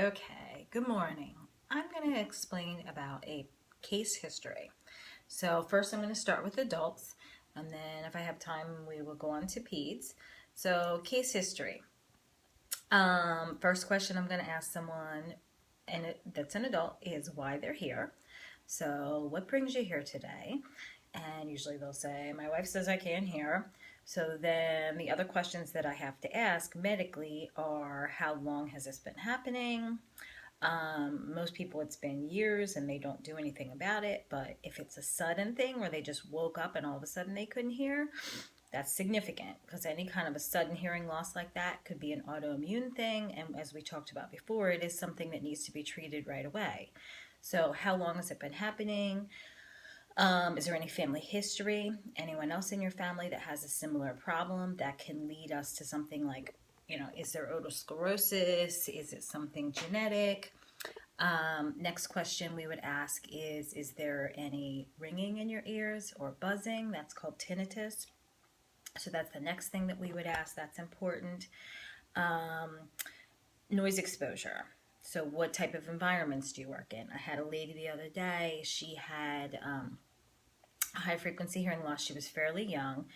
Okay, good morning. I'm going to explain about a case history. So, first, I'm going to start with adults, and then, if I have time, we will go on to peds. So, case history. First question I'm going to ask someone, that's an adult, is why they're here. So, what brings you here today? And usually they'll say, my wife says I can't hear. So then the other questions that I have to ask medically are, how long has this been happening? Most people, it's been years and they don't do anything about it. But if it's a sudden thing where they just woke up and all of a sudden they couldn't hear, that's significant because any kind of a sudden hearing loss like that could be an autoimmune thing. And as we talked about before, it is something that needs to be treated right away. So, how long has it been happening? Is there any family history? Anyone else in your family that has a similar problem that can lead us to something like, is there otosclerosis? Is it something genetic? Next question we would ask is there any ringing in your ears or buzzing? That's called tinnitus. So that's the next thing that we would ask. That's important. Um, Noise exposure. So what type of environments do you work in? I had a lady the other day. She had high frequency hearing loss. She was fairly young.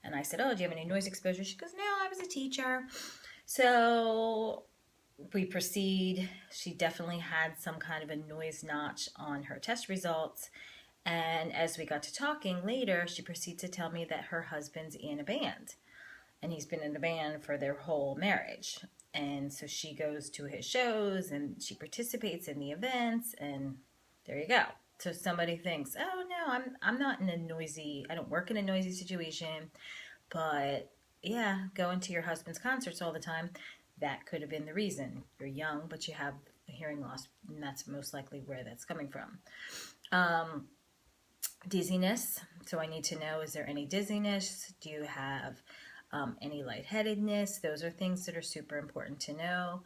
And I said, oh, do you have any noise exposure? She goes, no, I was a teacher. So we proceed. She definitely had some kind of a noise notch on her test results. And as we got to talking later, she proceeded to tell me that her husband's in a band. And he's been in a band for their whole marriage. And so she goes to his shows and she participates in the events. And there you go. So somebody thinks, oh no, I'm not in a noisy, I don't work in a noisy situation, but yeah, going to your husband's concerts all the time, that could have been the reason. You're young, but you have a hearing loss, and that's most likely where that's coming from. Um, Dizziness. So I need to know, is there any dizziness? Do you have any lightheadedness? Those are things that are super important to know.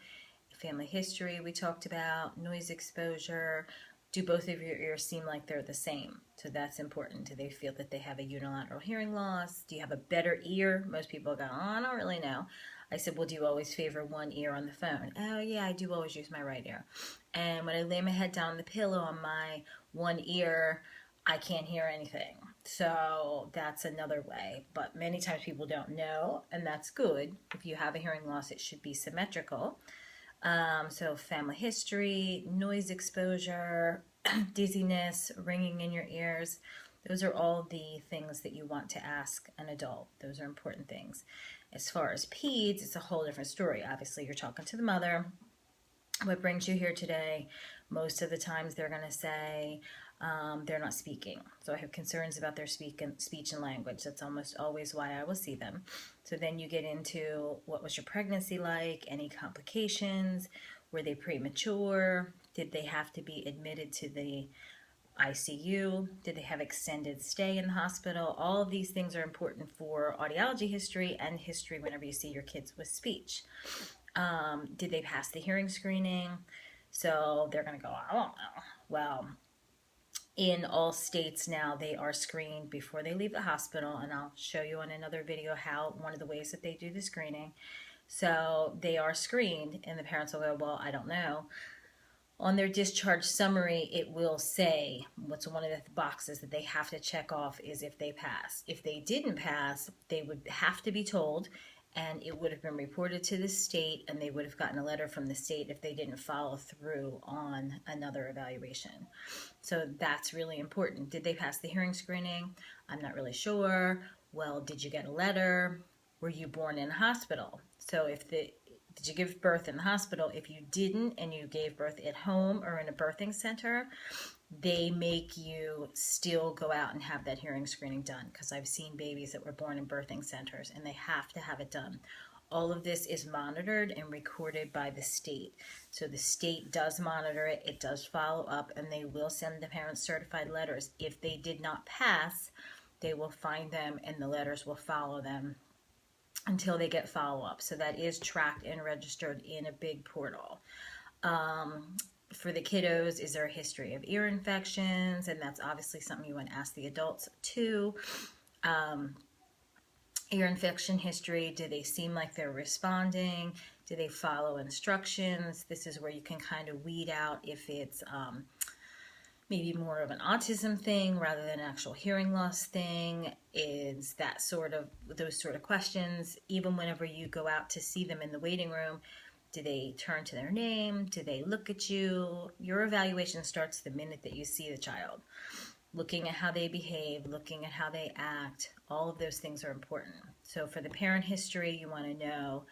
Family history we talked about, noise exposure. Do both of your ears seem like they're the same? So that's important. Do they feel that they have a unilateral hearing loss? Do you have a better ear? Most people go, oh, I don't really know. I said, well, do you always favor one ear on the phone? Oh, yeah, I do always use my right ear. And when I lay my head down on the pillow on my one ear, I can't hear anything. So that's another way. But many times people don't know, and that's good. If you have a hearing loss, it should be symmetrical. So family history, noise exposure, dizziness, ringing in your ears. Those are all the things that you want to ask an adult. Those are important things. As far as peds, it's a whole different story. Obviously, you're talking to the mother. What brings you here today? Most of the times they're going to say they're not speaking. So I have concerns about their speech and language. That's almost always why I will see them. So then you get into, what was your pregnancy like? Any complications? Were they premature? Did they have to be admitted to the ICU? Did they have extended stay in the hospital? All of these things are important for audiology history and history whenever you see your kids with speech. Did they pass the hearing screening? So they're going to go, I don't know. Well, in all states now, they are screened before they leave the hospital, and I'll show you on another video how one of the ways that they do the screening. So they are screened, and the parents will go, well, I don't know. On their discharge summary, it will say what's one of the boxes that they have to check off is if they pass. If they didn't pass, they would have to be told, and it would have been reported to the state, and they would have gotten a letter from the state if they didn't follow through on another evaluation. So that's really important. Did they pass the hearing screening? I'm not really sure. Well, did you get a letter? Were you born in a hospital? So did you give birth in the hospital? If you didn't and you gave birth at home or in a birthing center, they make you still go out and have that hearing screening done, because I've seen babies that were born in birthing centers and they have to have it done. All of this is monitored and recorded by the state. So the state does monitor it, it does follow up, and they will send the parents certified letters. If they did not pass, they will find them and the letters will follow them until they get follow-up. So that is tracked and registered in a big portal. For the kiddos, is there a history of ear infections? And that's obviously something you want to ask the adults too. Ear infection history, do they seem like they're responding? Do they follow instructions? This is where you can kind of weed out if it's maybe more of an autism thing rather than an actual hearing loss thing. Is that sort of, those sort of questions. Even whenever you go out to see them in the waiting room, do they turn to their name? Do they look at you? Your evaluation starts the minute that you see the child. Looking at how they behave, looking at how they act, all of those things are important. So for the parent history, you want to know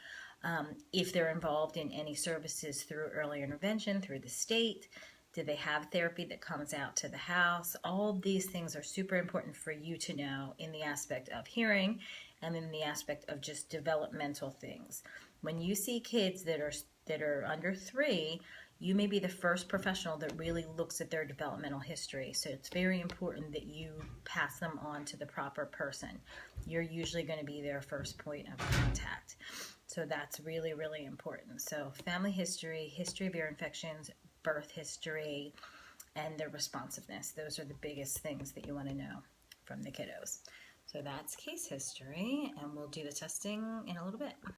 if they're involved in any services through early intervention, through the state. Do they have therapy that comes out to the house? All of these things are super important for you to know in the aspect of hearing and in the aspect of just developmental things. When you see kids that are under 3, you may be the first professional that really looks at their developmental history. So it's very important that you pass them on to the proper person. You're usually going to be their first point of contact. So that's really, really important. So family history, history of ear infections, birth history, and their responsiveness. Those are the biggest things that you want to know from the kiddos. So that's case history, and we'll do the testing in a little bit.